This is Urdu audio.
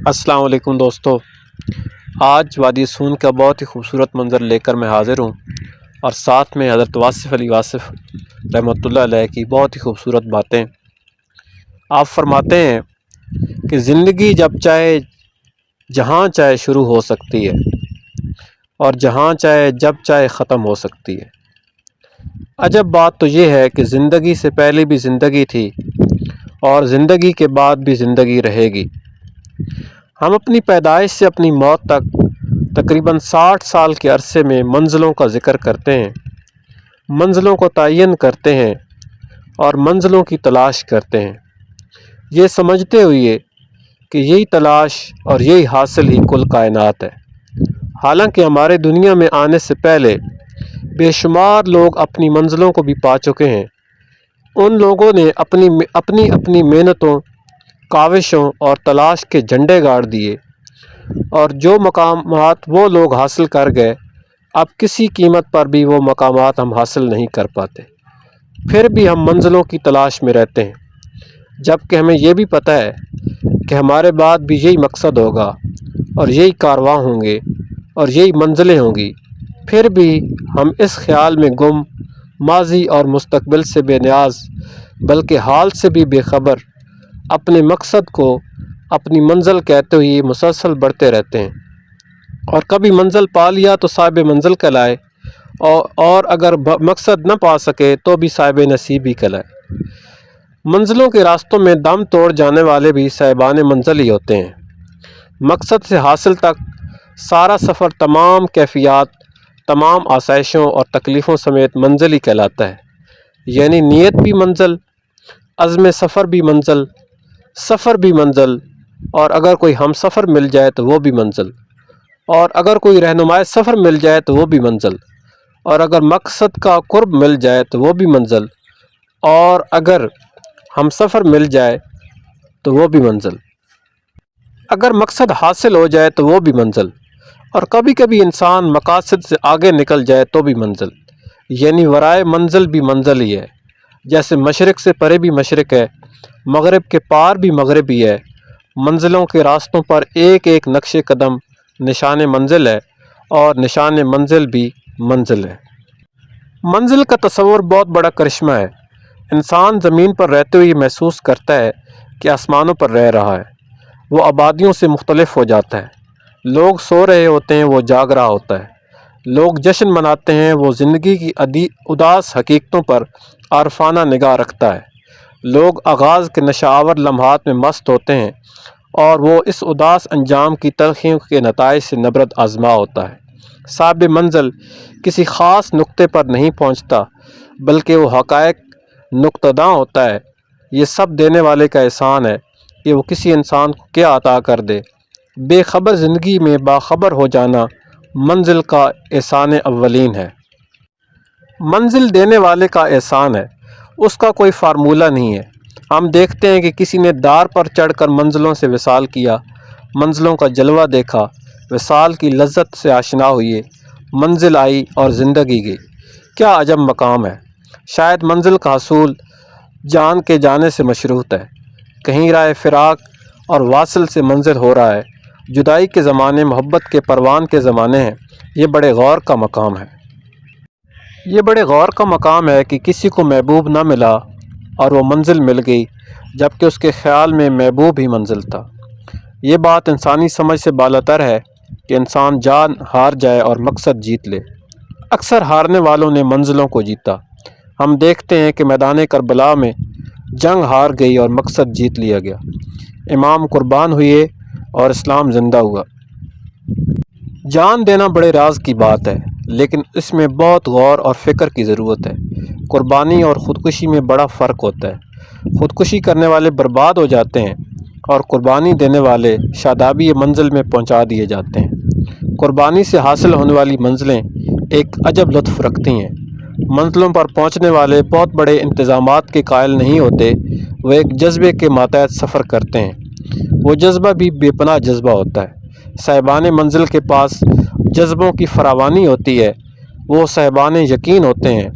السلام علیکم دوستو، آج وادی سون کا بہت ہی خوبصورت منظر لے کر میں حاضر ہوں اور ساتھ میں حضرت واصف علی واصف رحمۃ اللہ علیہ کی بہت ہی خوبصورت باتیں۔ آپ فرماتے ہیں کہ زندگی جب چاہے جہاں چاہے شروع ہو سکتی ہے اور جہاں چاہے جب چاہے ختم ہو سکتی ہے۔ عجب بات تو یہ ہے کہ زندگی سے پہلے بھی زندگی تھی اور زندگی کے بعد بھی زندگی رہے گی۔ ہم اپنی پیدائش سے اپنی موت تک تقریباً 60 سال کے عرصے میں منزلوں کا ذکر کرتے ہیں، منزلوں کو تعین کرتے ہیں اور منزلوں کی تلاش کرتے ہیں، یہ سمجھتے ہوئے کہ یہی تلاش اور یہی حاصل ہی کل کائنات ہے۔ حالانکہ ہمارے دنیا میں آنے سے پہلے بے شمار لوگ اپنی منزلوں کو بھی پا چکے ہیں۔ ان لوگوں نے اپنی محنتوں، کاوشوں اور تلاش کے جھنڈے گاڑ دیے اور جو مقامات وہ لوگ حاصل کر گئے، اب کسی قیمت پر بھی وہ مقامات ہم حاصل نہیں کر پاتے۔ پھر بھی ہم منزلوں کی تلاش میں رہتے ہیں، جبکہ ہمیں یہ بھی پتہ ہے کہ ہمارے بعد بھی یہی مقصد ہوگا اور یہی کارواں ہوں گے اور یہی منزلیں ہوں گی۔ پھر بھی ہم اس خیال میں گم، ماضی اور مستقبل سے بے نیاز بلکہ حال سے بھی بے خبر، اپنے مقصد کو اپنی منزل کہتے ہوئے مسلسل بڑھتے رہتے ہیں، اور کبھی منزل پا لیا تو صاحب منزل کہلائے اور اگر مقصد نہ پا سکے تو بھی صاحب نصیب ہی کہلائے۔ منزلوں کے راستوں میں دم توڑ جانے والے بھی صاحبان منزل ہی ہوتے ہیں۔ مقصد سے حاصل تک سارا سفر تمام کیفیات، تمام آسائشوں اور تکلیفوں سمیت منزل ہی کہلاتا ہے، یعنی نیت بھی منزل، عزم سفر بھی منزل، سفر بھی منزل، اور اگر کوئی ہم سفر مل جائے تو وہ بھی منزل، اور اگر کوئی رہنمائے سفر مل جائے تو وہ بھی منزل، اور اگر مقصد کا قرب مل جائے تو وہ بھی منزل، اور اگر ہم سفر مل جائے تو وہ بھی منزل، اگر مقصد حاصل ہو جائے تو وہ بھی منزل، اور کبھی کبھی انسان مقاصد سے آگے نکل جائے تو بھی منزل، یعنی ورائے منزل بھی منزل ہی ہے۔ جیسے مشرق سے پرے بھی مشرق ہے، مغرب کے پار بھی مغرب ہی ہے۔ منزلوں کے راستوں پر ایک ایک نقش قدم نشان منزل ہے اور نشان منزل بھی منزل ہے۔ منزل کا تصور بہت بڑا کرشمہ ہے۔ انسان زمین پر رہتے ہوئے محسوس کرتا ہے کہ آسمانوں پر رہ رہا ہے، وہ آبادیوں سے مختلف ہو جاتا ہے۔ لوگ سو رہے ہوتے ہیں، وہ جاگ رہا ہوتا ہے۔ لوگ جشن مناتے ہیں، وہ زندگی کی اداس حقیقتوں پر عارفانہ نگاہ رکھتا ہے۔ لوگ آغاز کے نشہ آور لمحات میں مست ہوتے ہیں اور وہ اس اداس انجام کی تلخیوں کے نتائج سے نبرد آزما ہوتا ہے۔ صاحب منزل کسی خاص نقطے پر نہیں پہنچتا بلکہ وہ حقائق نقطہ داں ہوتا ہے۔ یہ سب دینے والے کا احسان ہے کہ وہ کسی انسان کو کیا عطا کر دے۔ بے خبر زندگی میں باخبر ہو جانا منزل کا احسان اولین ہے۔ منزل دینے والے کا احسان ہے، اس کا کوئی فارمولہ نہیں ہے۔ ہم دیکھتے ہیں کہ کسی نے دار پر چڑھ کر منزلوں سے وصال کیا، منزلوں کا جلوہ دیکھا، وصال کی لذت سے آشنا ہوئے، منزل آئی اور زندگی گئی۔ کیا عجب مقام ہے! شاید منزل کا حصول جان کے جانے سے مشروط ہے۔ کہیں رائے فراق اور واصل سے منزل ہو رہا ہے۔ جدائی کے زمانے محبت کے پروان کے زمانے ہیں۔ یہ بڑے غور کا مقام ہے۔ یہ بڑے غور کا مقام ہے کہ کسی کو محبوب نہ ملا اور وہ منزل مل گئی، جبکہ اس کے خیال میں محبوب ہی منزل تھا۔ یہ بات انسانی سمجھ سے بالاتر ہے کہ انسان جان ہار جائے اور مقصد جیت لے۔ اکثر ہارنے والوں نے منزلوں کو جیتا۔ ہم دیکھتے ہیں کہ میدان کربلا میں جنگ ہار گئی اور مقصد جیت لیا گیا۔ امام قربان ہوئے اور اسلام زندہ ہوا۔ جان دینا بڑے راز کی بات ہے، لیکن اس میں بہت غور اور فکر کی ضرورت ہے۔ قربانی اور خودکشی میں بڑا فرق ہوتا ہے۔ خودکشی کرنے والے برباد ہو جاتے ہیں اور قربانی دینے والے شادابی منزل میں پہنچا دیے جاتے ہیں۔ قربانی سے حاصل ہونے والی منزلیں ایک عجب لطف رکھتی ہیں۔ منزلوں پر پہنچنے والے بہت بڑے انتظامات کے قائل نہیں ہوتے، وہ ایک جذبے کے ماتحت سفر کرتے ہیں۔ وہ جذبہ بھی بے پناہ جذبہ ہوتا ہے۔ صاحبان منزل کے پاس جذبوں کی فراوانی ہوتی ہے، وہ صاحبان یقین ہوتے ہیں۔